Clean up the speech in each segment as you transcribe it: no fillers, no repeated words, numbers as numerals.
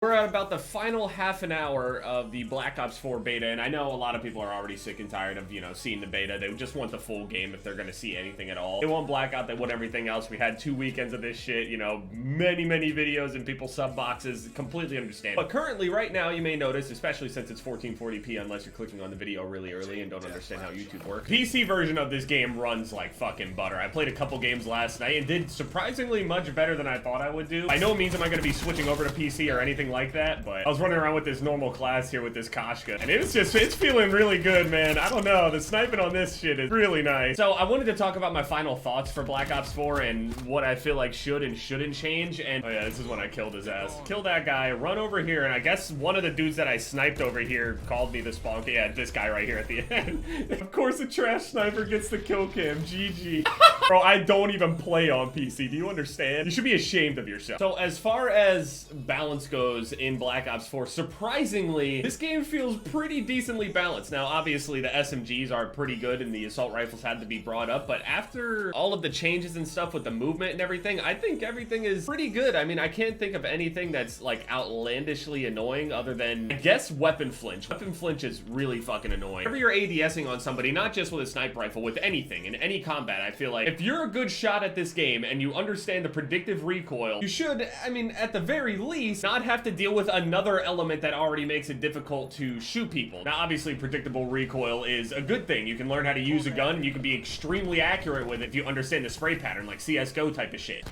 We're at about the final half an hour of the Black Ops 4 beta, and I know a lot of people are already sick and tired of, seeing the beta. They just want the full game if they're going to see anything at all. They want Blackout, they want everything else. We had 2 weekends of this shit, many videos and people's sub boxes. Completely understand. But currently, right now, you may notice, especially since it's 1440p, unless you're clicking on the video really early and don't understand how YouTube works, PC version of this game runs like fucking butter. I played a couple games last night and did surprisingly much better than I thought I would do. By no means am I going to be switching over to PC or anything like that, but I was running around with this normal class here with this Koshka, and it's feeling really good, man. I don't know, the sniping on this shit is really nice. So I wanted to talk about my final thoughts for Black Ops 4 and what I feel like should and shouldn't change. And oh yeah, this is when I killed his ass. Kill that guy, run over here, and I guess one of the dudes that I sniped over here called me the spawn. Yeah, this guy right here at the end. Of course, a trash sniper gets the kill cam. GG. Bro, I don't even play on PC. Do you understand? You should be ashamed of yourself. So as far as balance goes in Black Ops 4, surprisingly, this game feels pretty decently balanced. Now, obviously, the SMGs are pretty good and the assault rifles had to be brought up, but after all of the changes and stuff with the movement and everything, I think everything is pretty good. I mean, I can't think of anything that's like outlandishly annoying other than, I guess, weapon flinch. Weapon flinch is really fucking annoying. Whenever you're ADSing on somebody, not just with a sniper rifle, with anything, in any combat, I feel like if you're a good shot at this game and you understand the predictive recoil, you should, I mean, at the very least, not have to deal with another element that already makes it difficult to shoot people. Now, obviously, predictable recoil is a good thing. You can learn how to use a gun, and you can be extremely accurate with it if you understand the spray pattern, like CSGO type of shit.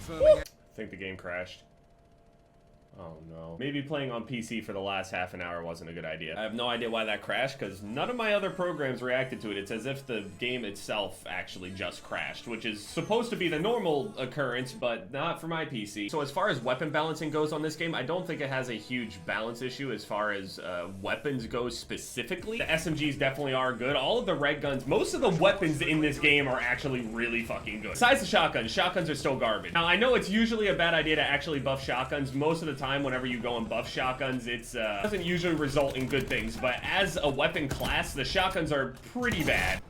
I think the game crashed. Oh no. Maybe playing on PC for the last half an hour wasn't a good idea. I have no idea why that crashed, because none of my other programs reacted to it. It's as if the game itself actually just crashed, which is supposed to be the normal occurrence, but not for my PC. So as far as weapon balancing goes on this game, I don't think it has a huge balance issue as far as weapons goes specifically. The SMGs definitely are good. All of the red guns, most of the weapons in this game are actually really fucking good. Besides the shotguns, shotguns are still garbage. Now, I know it's usually a bad idea to actually buff shotguns. Most of the time, whenever you go and buff shotguns, it doesn't usually result in good things, but as a weapon class, the shotguns are pretty bad.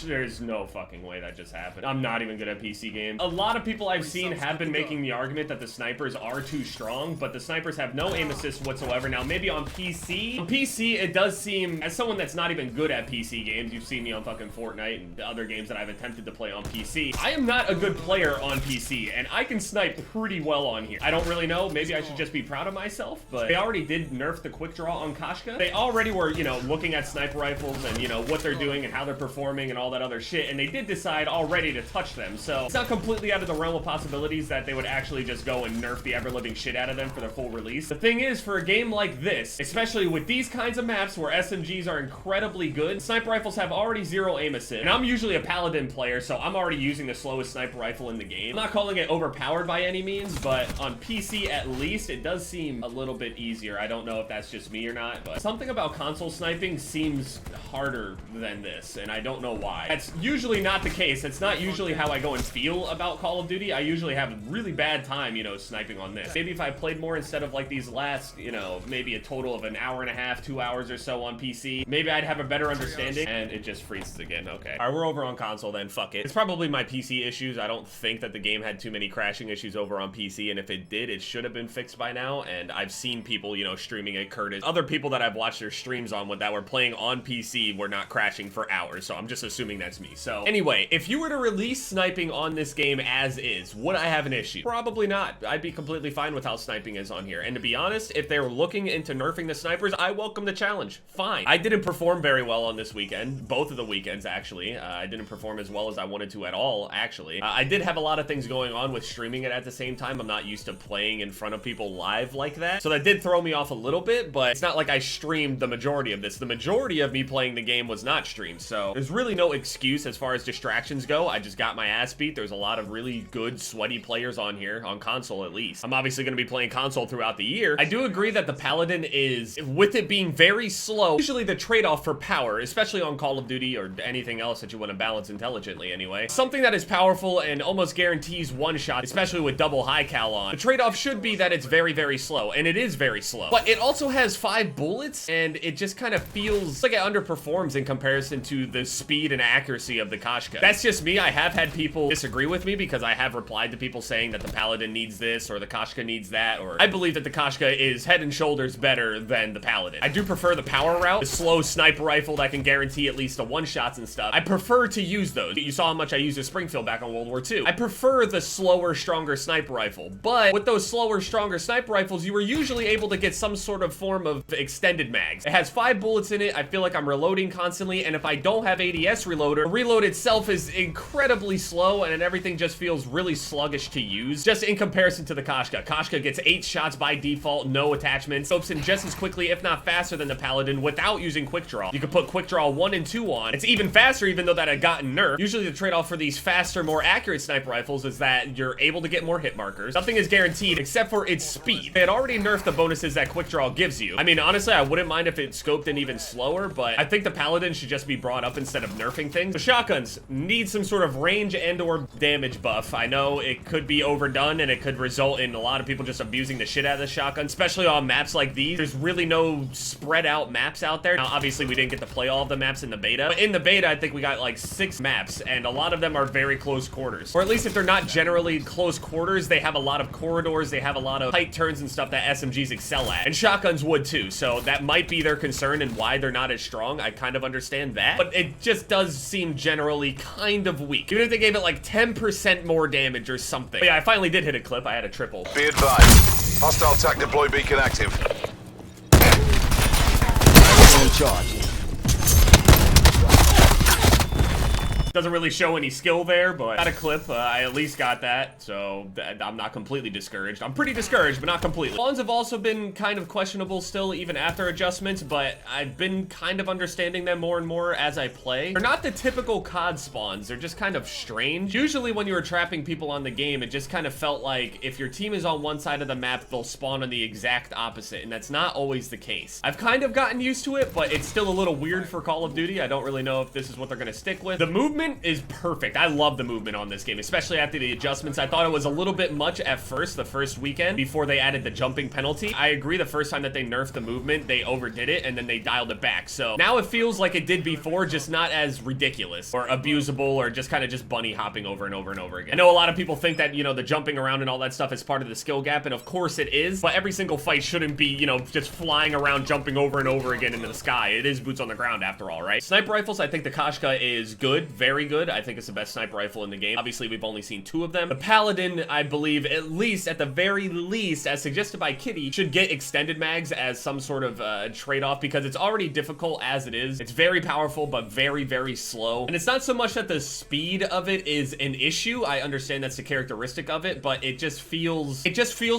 There's no fucking way that just happened. I'm not even good at PC games. A lot of people I've seen have been making the argument that the snipers are too strong, but the snipers have no aim assist whatsoever. Now, maybe on PC, it does seem, as someone that's not even good at PC games, you've seen me on fucking Fortnite and the other games that I've attempted to play on PC, I am not a good player on PC, and I can snipe pretty well on here. I don't really know, maybe I should just be proud of myself, but they already did nerf the quick draw on Koshka. They already were, looking at sniper rifles and, what they're doing and how they're performing and all that other shit, and they did decide already to touch them, so it's not completely out of the realm of possibilities that they would actually just go and nerf the ever-living shit out of them for their full release. The thing is, for a game like this, especially with these kinds of maps where SMGs are incredibly good, sniper rifles have already zero aim assist, and I'm usually a paladin player, so I'm already using the slowest sniper rifle in the game. I'm not calling it overpowered by any means, but on PC at least, it does seem a little bit easier. I don't know if that's just me or not, but something about console sniping seems harder than this, and I don't know why. That's usually not the case. It's not usually how I go and feel about Call of Duty. I usually have a really bad time, sniping on this. Maybe if I played more instead of like these last, maybe a total of an hour and a half, 2 hours or so on PC, maybe I'd have a better understanding. And it just freezes again. Okay. All right, we're over on console then. Fuck it. It's probably my PC issues. I don't think that the game had too many crashing issues over on PC, and if it did, it should have been fixed by now. And I've seen people, streaming at Curtis. Other people that I've watched their streams on that were playing on PC were not crashing for hours, so I'm just assuming that's me. So anyway, if you were to release sniping on this game as is, would I have an issue? Probably not. I'd be completely fine with how sniping is on here. And to be honest, if they were looking into nerfing the snipers, I welcome the challenge. Fine. I didn't perform very well on this weekend. Both of the weekends, actually. I didn't perform as well as I wanted to at all, actually. I did have a lot of things going on with streaming it at the same time. I'm not used to playing in front of people live like that. So that did throw me off a little bit, but it's not like I streamed the majority of this. The majority of me playing the game was not streamed, so there's really no excuse as far as distractions go. I just got my ass beat. There's a lot of really good, sweaty players on here, on console at least. I'm obviously going to be playing console throughout the year. I do agree that the Paladin is, with it being very slow, usually the trade-off for power, especially on Call of Duty or anything else that you want to balance intelligently anyway. Something that is powerful and almost guarantees one shot, especially with double high cal on. The trade-off should be that it's very, very slow, and it is very slow. But it also has 5 bullets, and it just kind of feels like it underperforms in comparison to the speed and accuracy of the Koshka. That's just me. I have had people disagree with me because I have replied to people saying that the Paladin needs this or the Koshka needs that, or I believe that the Koshka is head and shoulders better than the Paladin. I do prefer the power route, the slow sniper rifle that can guarantee at least the one-shots and stuff. I prefer to use those. You saw how much I used a Springfield back on World War II. I prefer the slower, stronger sniper rifle, but with those slower, stronger sniper rifles, you were usually able to get some sort of form of extended mags. It has 5 bullets in it. I feel like I'm reloading constantly, and if I don't have ADS reloader, the reload itself is incredibly slow, and everything just feels really sluggish to use, just in comparison to the Koshka. Koshka gets 8 shots by default, no attachments, scopes in just as quickly, if not faster than the Paladin, without using quick draw. You can put quick draw 1 and 2 on. It's even faster, even though that had gotten nerfed. Usually the trade-off for these faster, more accurate sniper rifles is that you're able to get more hit markers. Nothing is guaranteed except for its speed. They had already nerfed the bonuses that quick draw gives you. I mean, honestly, I wouldn't mind if it scoped in even slower, but I think the Paladin should just be brought up instead of nerfing things. The shotguns need some sort of range and or damage buff. I know it could be overdone and it could result in a lot of people just abusing the shit out of the shotgun, especially on maps like these. There's really no spread out maps out there. Now, obviously, we didn't get to play all of the maps in the beta, but in the beta, I think we got like 6 maps, and a lot of them are very close quarters. Or at least if they're not generally close quarters, they have a lot of corridors, they have a lot of tight turns and stuff that SMGs excel at. And shotguns would too, so that might be their concern and why they're not as strong. I kind of understand that, but it just does seem generally kind of weak. Even if they gave it like 10% more damage or something. But yeah, I finally did hit a clip. I had a triple. Be advised. Hostile TAC deploy beacon active. In charge. Doesn't really show any skill there, but got a clip. I at least got that, so I'm not completely discouraged. I'm pretty discouraged, but not completely. Spawns have also been kind of questionable still, even after adjustments, but I've been kind of understanding them more and more as I play. They're not the typical COD spawns. They're just kind of strange. Usually when you were trapping people on the game, it just kind of felt like if your team is on one side of the map, they'll spawn on the exact opposite, and that's not always the case. I've kind of gotten used to it, but it's still a little weird for Call of Duty. I don't really know if this is what they're gonna stick with. The movement is perfect. I love the movement on this game, especially after the adjustments. I thought it was a little bit much at first, the first weekend, before they added the jumping penalty. I agree, the first time that they nerfed the movement, they overdid it, and then they dialed it back. So now it feels like it did before, just not as ridiculous or abusable or just kind of just bunny hopping over and over and over again. I know a lot of people think that, you know, the jumping around and all that stuff is part of the skill gap, and of course it is, but every single fight shouldn't be, you know, just flying around, jumping over and over again into the sky. It is boots on the ground after all, right? Sniper rifles, I think the Koshka is good, very good. I think it's the best sniper rifle in the game. Obviously, we've only seen 2 of them. The Paladin, I believe, at least, at the very least, as suggested by Kitty, should get extended mags as some sort of trade-off, because it's already difficult as it is. It's very powerful, but very, very slow. And it's not so much that the speed of it is an issue. I understand that's the characteristic of it, but it just feels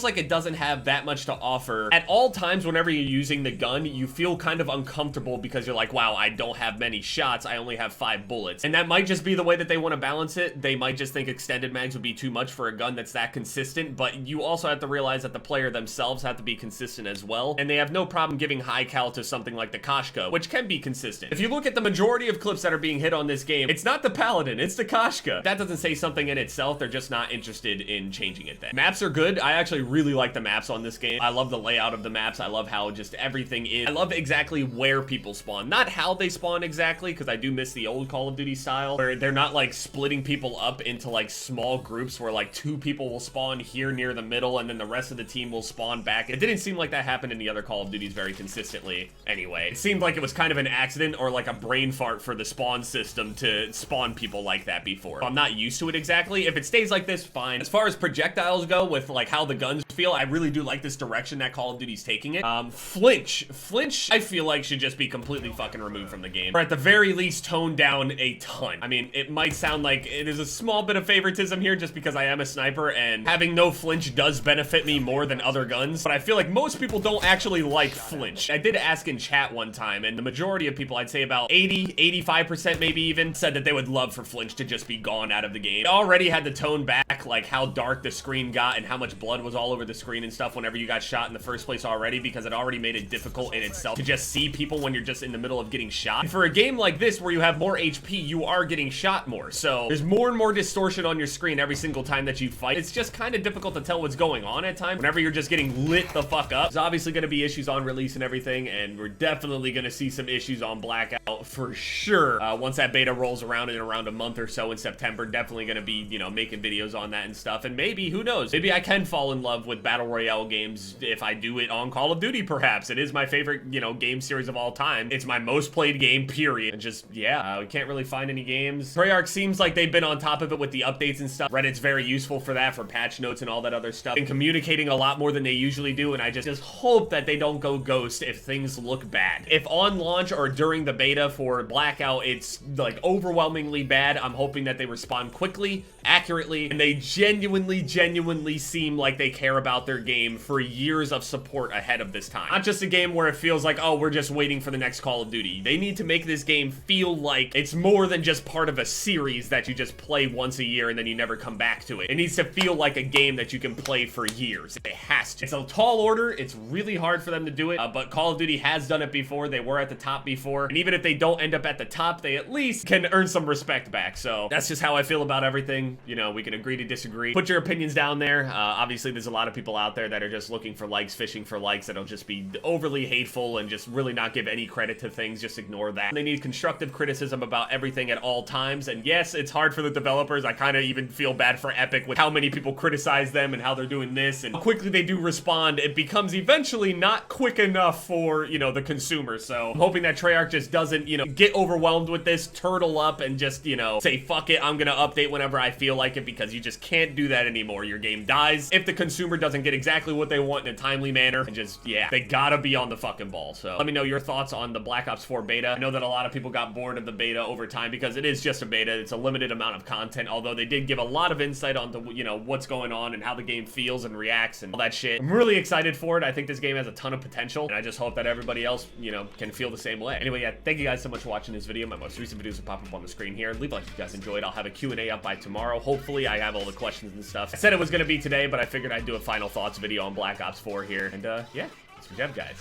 like it doesn't have that much to offer. At all times, whenever you're using the gun, you feel kind of uncomfortable because you're like, wow, I don't have many shots. I only have 5 bullets. And that might just be the way that they want to balance it. They might just think extended mags would be too much for a gun that's that consistent, but you also have to realize that the player themselves have to be consistent as well, and they have no problem giving high cal to something like the Koshka, which can be consistent. If you look at the majority of clips that are being hit on this game, it's not the Paladin, it's the Koshka. That doesn't say something in itself. They're just not interested in changing it then. Maps are good. I actually really like the maps on this game. I love the layout of the maps. I love how just everything is. I love exactly where people spawn, not how they spawn exactly, because I do miss the old Call of Duty style, where they're not like splitting people up into like small groups where like 2 people will spawn here near the middle and then the rest of the team will spawn back. It didn't seem like that happened in the other Call of Duties very consistently anyway. It seemed like it was kind of an accident or like a brain fart for the spawn system to spawn people like that before. I'm not used to it exactly. If it stays like this, fine. As far as projectiles go, with like how the guns feel, I really do like this direction that Call of Duty's taking it. Flinch, I feel like should just be completely fucking removed from the game, or at the very least toned down a ton. fine. I mean, it might sound like it is a small bit of favoritism here just because I am a sniper and having no flinch does benefit me more than other guns, but I feel like most people don't actually like flinch. I did ask in chat one time, and the majority of people, I'd say about 80, 85% maybe even, said that they would love for flinch to just be gone out of the game. It already had to tone back like how dark the screen got and how much blood was all over the screen and stuff whenever you got shot in the first place already, because it already made it difficult in itself to just see people when you're just in the middle of getting shot. And for a game like this where you have more HP, you are getting shot more, so there's more and more distortion on your screen every single time that you fight. It's just kind of difficult to tell what's going on at times whenever you're just getting lit the fuck up. There's obviously going to be issues on release and everything, and we're definitely going to see some issues on Blackout for sure. Once that beta rolls around in around a month or so in September, definitely going to be, you know, making videos on that and stuff. And maybe, who knows, maybe I can fall in love with Battle Royale games if I do it on Call of Duty, perhaps. It is my favorite, you know, game series of all time. It's my most played game, period. And just, yeah, we can't really find any games. Treyarch seems like they've been on top of it with the updates and stuff. Reddit's very useful for that, for patch notes and all that other stuff, and communicating a lot more than they usually do, and I just hope that they don't go ghost if things look bad. If on launch or during the beta for Blackout it's like overwhelmingly bad, I'm hoping that they respond quickly, accurately, and they genuinely seem like they care about their game for years of support ahead of this time. Not just a game where it feels like, oh, we're just waiting for the next Call of Duty. They need to make this game feel like it's more than just part of a series that you just play once a year and then you never come back to it. It needs to feel like a game that you can play for years. It has to. It's a tall order. It's really hard for them to do it, but Call of Duty has done it before. They were at the top before, and even if they don't end up at the top, they at least can earn some respect back. So that's just how I feel about everything. You know, we can agree to disagree. Put your opinions down there. Obviously, there's a lot of people out there that are just looking for likes, fishing for likes, that'll just be overly hateful and just really not give any credit to things. Just ignore that. They need constructive criticism about everything at all times. And yes, it's hard for the developers. I kind of even feel bad for Epic with how many people criticize them and how they're doing this and how quickly they do respond. It becomes eventually not quick enough for, you know, the consumer. So I'm hoping that Treyarch just doesn't, you know, get overwhelmed with this, turtle up, and just, you know, say, fuck it, I'm gonna update whenever I feel like it, because you just can't do that anymore. Your game dies if the consumer doesn't get exactly what they want in a timely manner, and just, yeah, they gotta be on the fucking ball. So let me know your thoughts on the Black Ops 4 beta. I know that a lot of people got bored of the beta over time because it is just a beta. It's a limited amount of content, although they did give a lot of insight onto, you know, what's going on and how the game feels and reacts and all that shit. I'm really excited for it. I think this game has a ton of potential, and I just hope that everybody else, you know, can feel the same way. Anyway, yeah, thank you guys so much for watching this video. My most recent videos will pop up on the screen here. Leave a like if you guys enjoyed. I'll have a Q&A up by tomorrow. Hopefully, I have all the questions and stuff. I said it was going to be today, but I figured I'd do a final thoughts video on Black Ops 4 here. And, yeah, it's FaZe Jev, guys.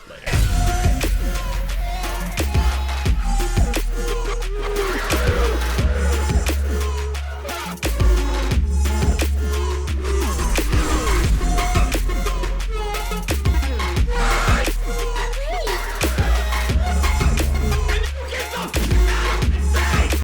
Later.